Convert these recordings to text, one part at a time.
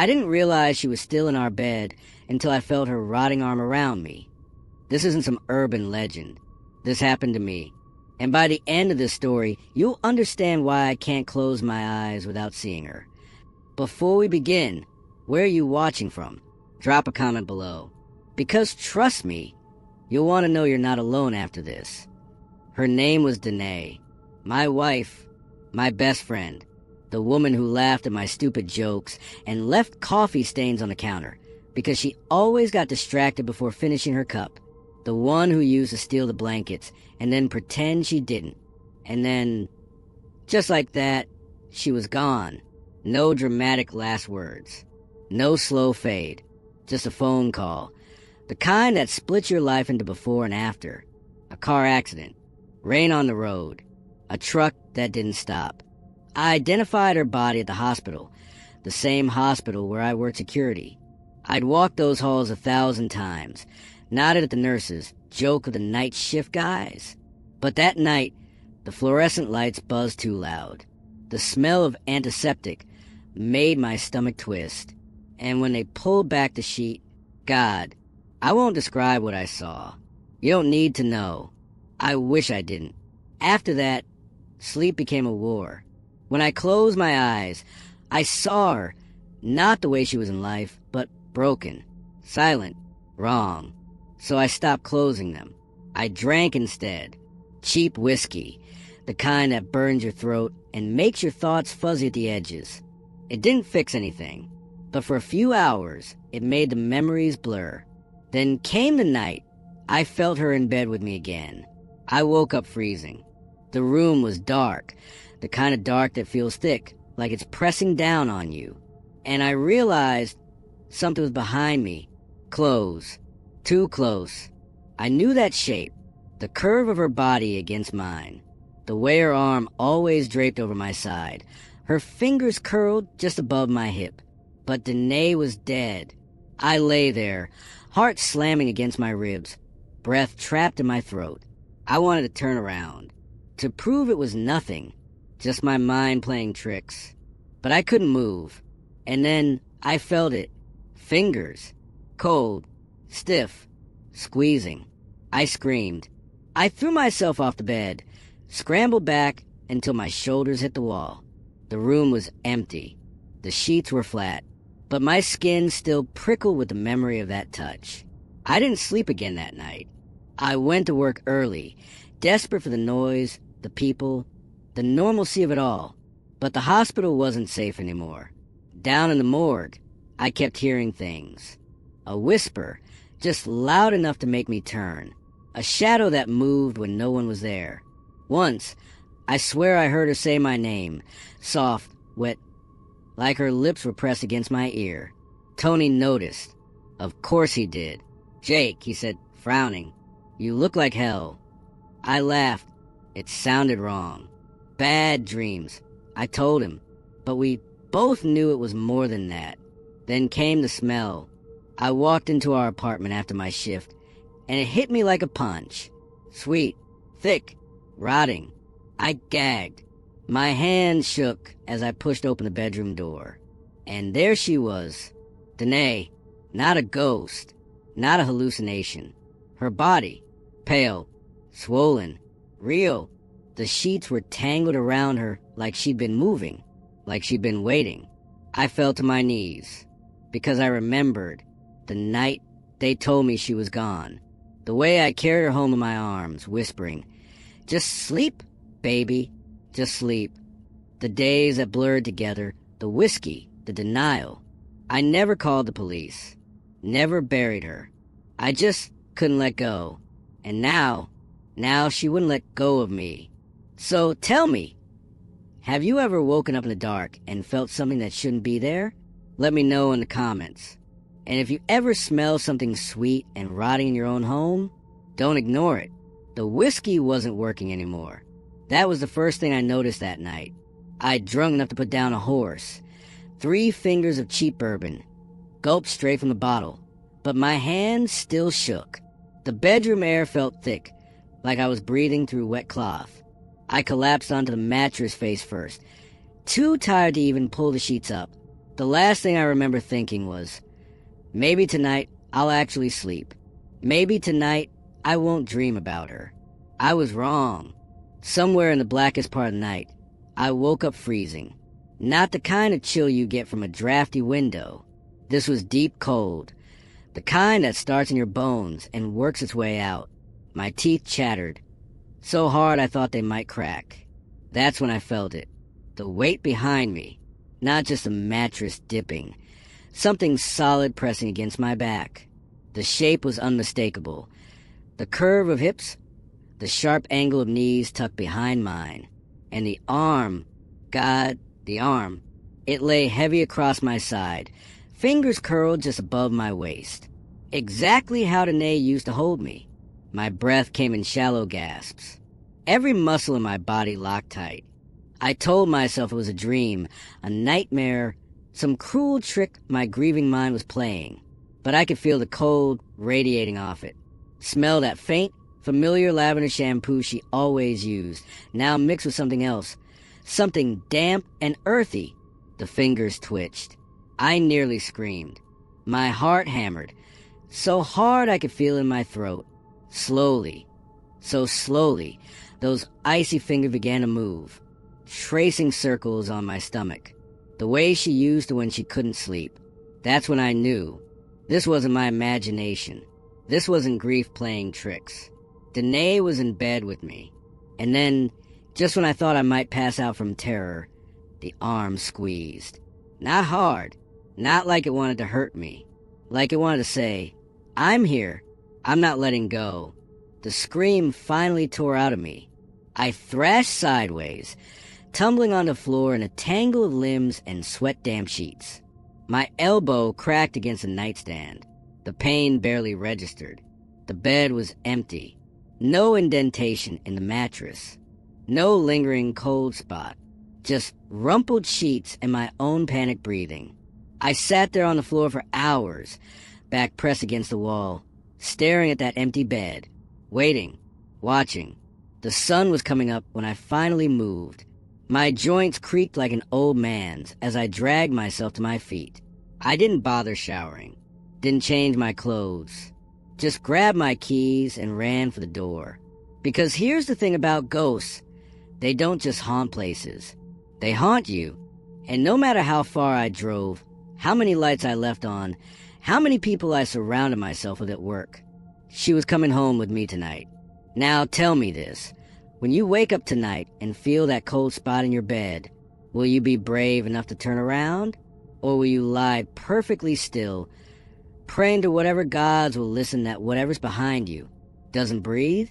I didn't realize she was still in our bed until I felt her rotting arm around me. This isn't some urban legend. This happened to me. And by the end of this story, you'll understand why I can't close my eyes without seeing her. Before we begin, where are you watching from? Drop a comment below. Because trust me, you'll want to know you're not alone after this. Her name was Danae. My wife, my best friend. The woman who laughed at my stupid jokes and left coffee stains on the counter because she always got distracted before finishing her cup. The one who used to steal the blankets and then pretend she didn't. And then, just like that, she was gone. No dramatic last words. No slow fade. Just a phone call. The kind that splits your life into before and after. A car accident. Rain on the road. A truck that didn't stop. I identified her body at the hospital. The same hospital where I worked security. I'd walked those halls 1,000 times. Nodded at the nurses, joke of the night shift guys. But that night, the fluorescent lights buzzed too loud. The smell of antiseptic made my stomach twist. And when they pulled back the sheet, God, I won't describe what I saw. You don't need to know. I wish I didn't. After that, sleep became a war. When I closed my eyes, I saw her, not the way she was in life, but broken, silent, wrong. So I stopped closing them. I drank instead. Cheap whiskey, the kind that burns your throat and makes your thoughts fuzzy at the edges. It didn't fix anything, but for a few hours, it made the memories blur. Then came the night. I felt her in bed with me again. I woke up freezing. The room was dark, the kind of dark that feels thick, like it's pressing down on you. And I realized something was behind me. Close. Too close. I knew that shape, the curve of her body against mine, the way her arm always draped over my side, her fingers curled just above my hip. But Danae was dead. I lay there, heart slamming against my ribs, breath trapped in my throat. I wanted to turn around, to prove it was nothing, just my mind playing tricks. But I couldn't move. And then I felt it. Fingers. Cold. Stiff. Squeezing. I screamed. I threw myself off the bed, scrambled back until my shoulders hit the wall. The room was empty. The sheets were flat, but my skin still prickled with the memory of that touch. I didn't sleep again that night. I went to work early, desperate for the noise, the people, the normalcy of it all. But the hospital wasn't safe anymore. Down in the morgue, I kept hearing things. A whisper, just loud enough to make me turn. A shadow that moved when no one was there. Once, I swear I heard her say my name, soft, wet, like her lips were pressed against my ear. Tony noticed. Of course he did. "Jake," he said, frowning, "you look like hell." I laughed. It sounded wrong. Bad dreams, I told him. But we both knew it was more than that. Then came the smell. I walked into our apartment after my shift, and it hit me like a punch. Sweet, thick, rotting. I gagged. My hands shook as I pushed open the bedroom door. And there she was. Danae. Not a ghost. Not a hallucination. Her body. Pale. Swollen. Real. The sheets were tangled around her like she'd been moving. Like she'd been waiting. I fell to my knees. Because I remembered. The night they told me she was gone. The way I carried her home in my arms, whispering, "Just sleep, baby. Just sleep." The days that blurred together, the whiskey, the denial. I never called the police. Never buried her. I just couldn't let go. And now she wouldn't let go of me. So tell me, have you ever woken up in the dark and felt something that shouldn't be there? Let me know in the comments. And if you ever smell something sweet and rotting in your own home, don't ignore it. The whiskey wasn't working anymore. That was the first thing I noticed that night. I'd drunk enough to put down a horse. 3 fingers of cheap bourbon, gulped straight from the bottle. But my hands still shook. The bedroom air felt thick, like I was breathing through wet cloth. I collapsed onto the mattress face first, too tired to even pull the sheets up. The last thing I remember thinking was, maybe tonight I'll actually sleep. Maybe tonight I won't dream about her. I was wrong. Somewhere in the blackest part of the night, I woke up freezing. Not the kind of chill you get from a drafty window. This was deep cold. The kind that starts in your bones and works its way out. My teeth chattered. So hard I thought they might crack. That's when I felt it. The weight behind me. Not just a mattress dipping. Something solid pressing against my back. The shape was unmistakable. The curve of hips, the sharp angle of knees tucked behind mine, and the arm, God, the arm. It lay heavy across my side, fingers curled just above my waist. Exactly how Danae used to hold me. My breath came in shallow gasps. Every muscle in my body locked tight. I told myself it was a dream, a nightmare, some cruel trick my grieving mind was playing. But I could feel the cold radiating off it. Smell that faint, familiar lavender shampoo she always used, now mixed with something else. Something damp and earthy. The fingers twitched. I nearly screamed. My heart hammered. So hard I could feel it in my throat. Slowly, so slowly, those icy fingers began to move, tracing circles on my stomach, the way she used to when she couldn't sleep. That's when I knew. This wasn't my imagination. This wasn't grief playing tricks. Danae was in bed with me. And then, just when I thought I might pass out from terror, the arm squeezed. Not hard. Not like it wanted to hurt me. Like it wanted to say, I'm here. I'm not letting go. The scream finally tore out of me. I thrashed sideways, tumbling on the floor in a tangle of limbs and sweat-damp sheets. My elbow cracked against the nightstand. The pain barely registered. The bed was empty. No indentation in the mattress. No lingering cold spot. Just rumpled sheets and my own panic breathing. I sat there on the floor for hours, back pressed against the wall, staring at that empty bed, waiting, watching. The sun was coming up when I finally moved. My joints creaked like an old man's as I dragged myself to my feet. I didn't bother showering, didn't change my clothes, just grabbed my keys and ran for the door. Because here's the thing about ghosts, they don't just haunt places, they haunt you. And no matter how far I drove, how many lights I left on, how many people I surrounded myself with at work, she was coming home with me tonight. Now tell me this. When you wake up tonight and feel that cold spot in your bed, will you be brave enough to turn around? Or will you lie perfectly still, praying to whatever gods will listen that whatever's behind you doesn't breathe?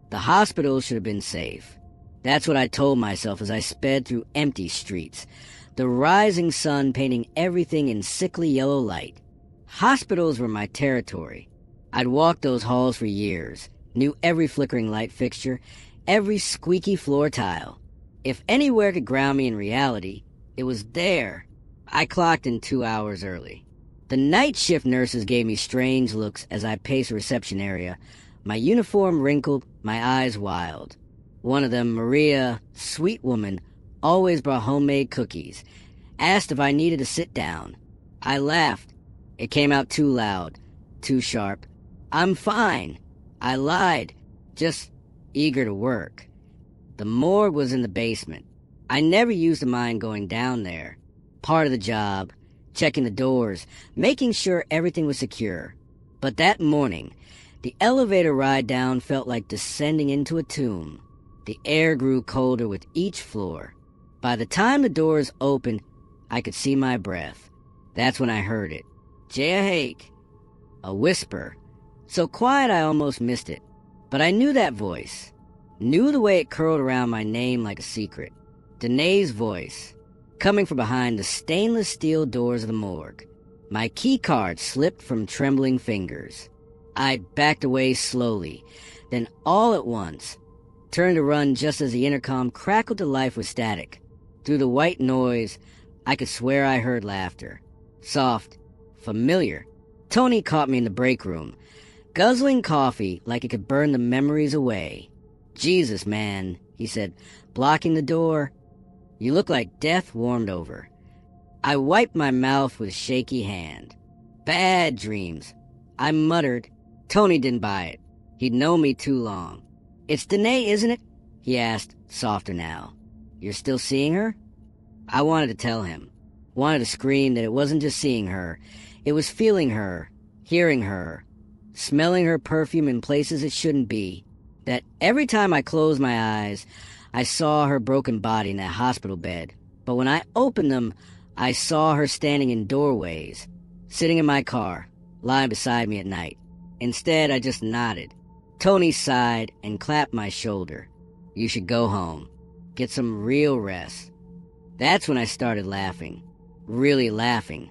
The hospital should have been safe. That's what I told myself as I sped through empty streets, the rising sun painting everything in sickly yellow light. Hospitals were my territory. I'd walked those halls for years, knew every flickering light fixture, every squeaky floor tile. If anywhere could ground me in reality, it was there. I clocked in 2 hours early. The night shift nurses gave me strange looks as I paced the reception area, my uniform wrinkled, my eyes wild. One of them, Maria, sweet woman, always brought homemade cookies, asked if I needed to sit down. I laughed. It came out too loud, too sharp. I'm fine. I lied, just eager to work. The morgue was in the basement. I never used to mind going down there. Part of the job, checking the doors, making sure everything was secure. But that morning, the elevator ride down felt like descending into a tomb. The air grew colder with each floor. By the time the doors opened, I could see my breath. That's when I heard it. Jaya Hake. A whisper. So quiet I almost missed it. But I knew that voice. Knew the way it curled around my name like a secret. Danae's voice. Coming from behind the stainless steel doors of the morgue. My key card slipped from trembling fingers. I backed away slowly, then all at once, turned to run just as the intercom crackled to life with static. Through the white noise, I could swear I heard laughter. Soft, familiar. Tony caught me in the break room, guzzling coffee like it could burn the memories away. Jesus, man, he said, blocking the door. You look like death warmed over. I wiped my mouth with a shaky hand. Bad dreams. I muttered. Tony didn't buy it. He'd known me too long. It's Danae, isn't it? He asked, softer now. You're still seeing her? I wanted to tell him. Wanted to scream that it wasn't just seeing her. It was feeling her, hearing her, smelling her perfume in places it shouldn't be. That every time I closed my eyes, I saw her broken body in that hospital bed. But when I opened them, I saw her standing in doorways, sitting in my car, lying beside me at night. Instead, I just nodded. Tony sighed and clapped my shoulder. You should go home. Get some real rest. That's when I started laughing. Really laughing.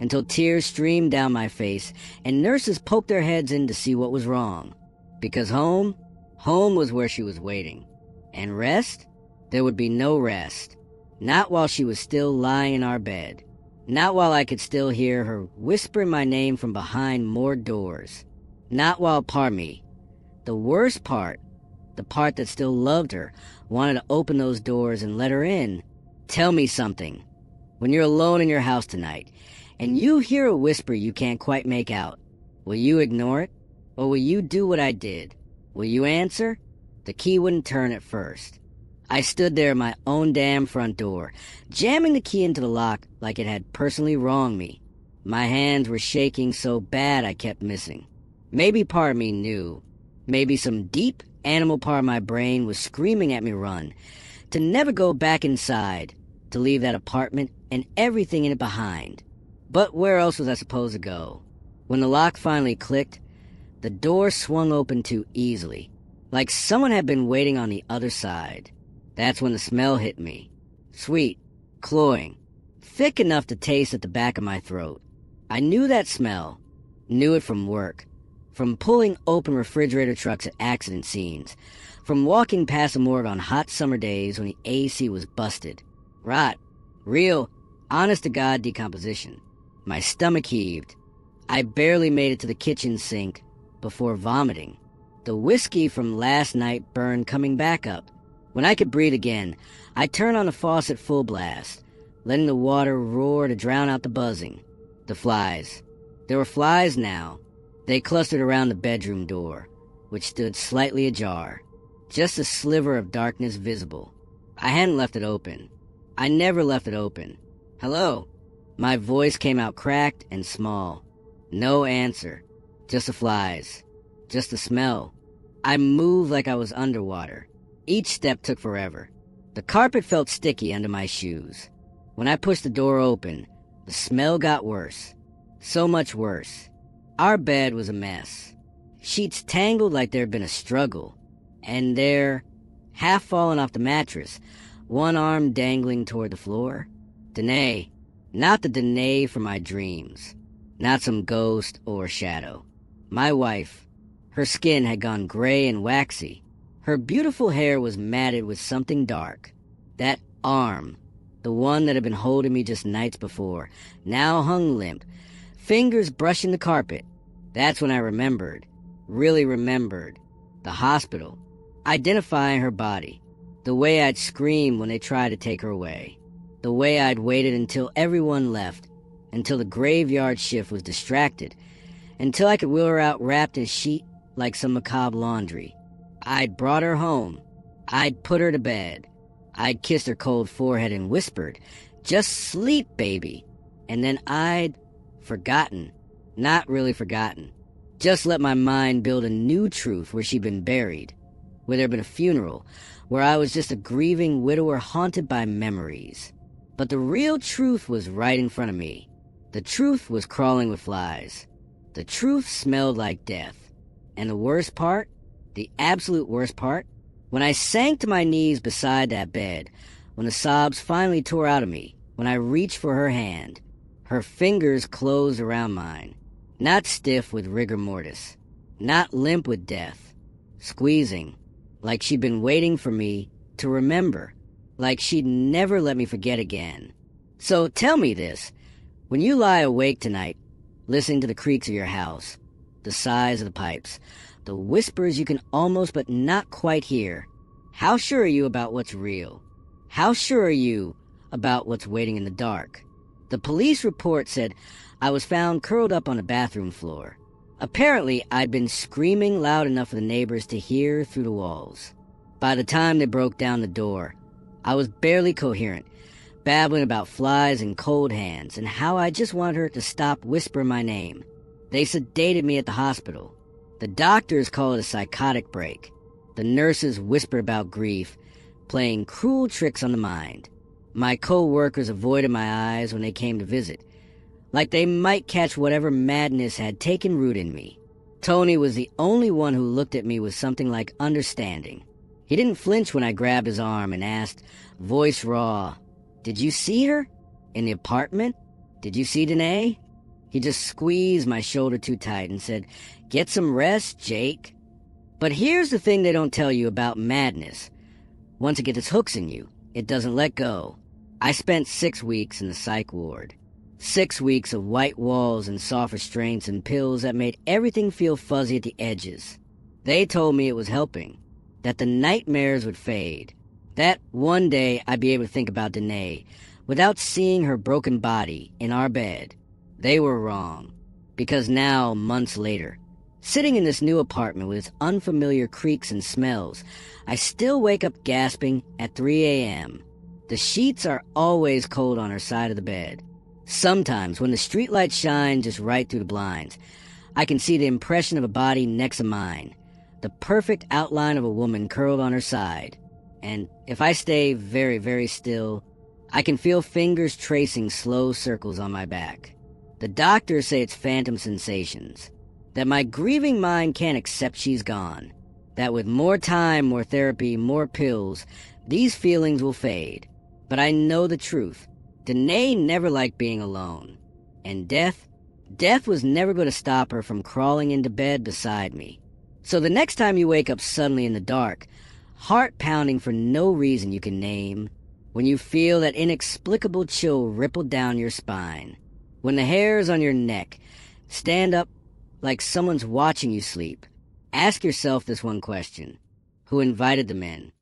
Until tears streamed down my face and nurses poked their heads in to see what was wrong. Because home was where she was waiting. And rest? There would be no rest. Not while she was still lying in our bed. Not while I could still hear her whispering my name from behind more doors. Not while Parmi, the worst part, the part that still loved her, wanted to open those doors and let her in. Tell me something. When you're alone in your house tonight, and you hear a whisper you can't quite make out, will you ignore it? Or will you do what I did? Will you answer? The key wouldn't turn at first. I stood there at my own damn front door, jamming the key into the lock like it had personally wronged me. My hands were shaking so bad I kept missing. Maybe part of me knew. Maybe some deep animal part of my brain was screaming at me run, to never go back inside, to leave that apartment and everything in it behind. But where else was I supposed to go? When the lock finally clicked, the door swung open too easily, like someone had been waiting on the other side. That's when the smell hit me. Sweet, cloying, thick enough to taste at the back of my throat. I knew that smell, knew it from work, from pulling open refrigerator trucks at accident scenes, from walking past a morgue on hot summer days when the AC was busted. Rot, real, honest-to-God decomposition. My stomach heaved. I barely made it to the kitchen sink before vomiting. The whiskey from last night burned coming back up. When I could breathe again, I turned on the faucet full blast, letting the water roar to drown out the buzzing. The flies. There were flies now. They clustered around the bedroom door, which stood slightly ajar, just a sliver of darkness visible. I hadn't left it open. I never left it open. Hello? My voice came out cracked and small. No answer. Just the flies. Just the smell. I moved like I was underwater. Each step took forever. The carpet felt sticky under my shoes. When I pushed the door open, the smell got worse. So much worse. Our bed was a mess. Sheets tangled like there had been a struggle. And there, half fallen off the mattress, one arm dangling toward the floor. Danae. Not the Danae from my dreams. Not some ghost or shadow. My wife. Her skin had gone gray and waxy. Her beautiful hair was matted with something dark. That arm, the one that had been holding me just nights before, now hung limp, fingers brushing the carpet. That's when I remembered, really remembered, the hospital, identifying her body, the way I'd screamed when they tried to take her away, the way I'd waited until everyone left, until the graveyard shift was distracted, until I could wheel her out wrapped in a sheet like some macabre laundry. I'd brought her home. I'd put her to bed. I'd kissed her cold forehead and whispered, "Just sleep, baby." And then I'd forgotten. Not really forgotten. Just let my mind build a new truth where she'd been buried, where there'd been a funeral, where I was just a grieving widower haunted by memories. But the real truth was right in front of me. The truth was crawling with flies. The truth smelled like death. And the worst part, the absolute worst part, when I sank to my knees beside that bed, when the sobs finally tore out of me, when I reached for her hand, her fingers closed around mine, not stiff with rigor mortis, not limp with death, squeezing, like she'd been waiting for me to remember, like she'd never let me forget again. So tell me this, when you lie awake tonight, listening to the creaks of your house, the sighs of the pipes, the whispers you can almost but not quite hear, how sure are you about what's real? How sure are you about what's waiting in the dark? The police report said I was found curled up on the bathroom floor. Apparently, I'd been screaming loud enough for the neighbors to hear through the walls. By the time they broke down the door, I was barely coherent, babbling about flies and cold hands and how I just wanted her to stop whispering my name. They sedated me at the hospital. The doctors call it a psychotic break. The nurses whisper about grief, playing cruel tricks on the mind. My co-workers avoided my eyes when they came to visit, like they might catch whatever madness had taken root in me. Tony was the only one who looked at me with something like understanding. He didn't flinch when I grabbed his arm and asked, voice raw, "Did you see her? In the apartment? Did you see Danae?" He just squeezed my shoulder too tight and said, "Get some rest, Jake." But here's the thing they don't tell you about madness. Once it gets its hooks in you, it doesn't let go. I spent 6 weeks in the psych ward. 6 weeks of white walls and soft restraints and pills that made everything feel fuzzy at the edges. They told me it was helping, that the nightmares would fade, that one day I'd be able to think about Danae without seeing her broken body in our bed. They were wrong, because now, months later, sitting in this new apartment with its unfamiliar creaks and smells, I still wake up gasping at 3 a.m. The sheets are always cold on her side of the bed. Sometimes, when the streetlights shine just right through the blinds, I can see the impression of a body next to mine, the perfect outline of a woman curled on her side. And if I stay very, very still, I can feel fingers tracing slow circles on my back. The doctors say it's phantom sensations, that my grieving mind can't accept she's gone, that with more time, more therapy, more pills, these feelings will fade. But I know the truth. Danae never liked being alone. And death was never going to stop her from crawling into bed beside me. So the next time you wake up suddenly in the dark, heart pounding for no reason you can name, when you feel that inexplicable chill ripple down your spine, when the hairs on your neck stand up like someone's watching you sleep, ask yourself this one question: who invited them in?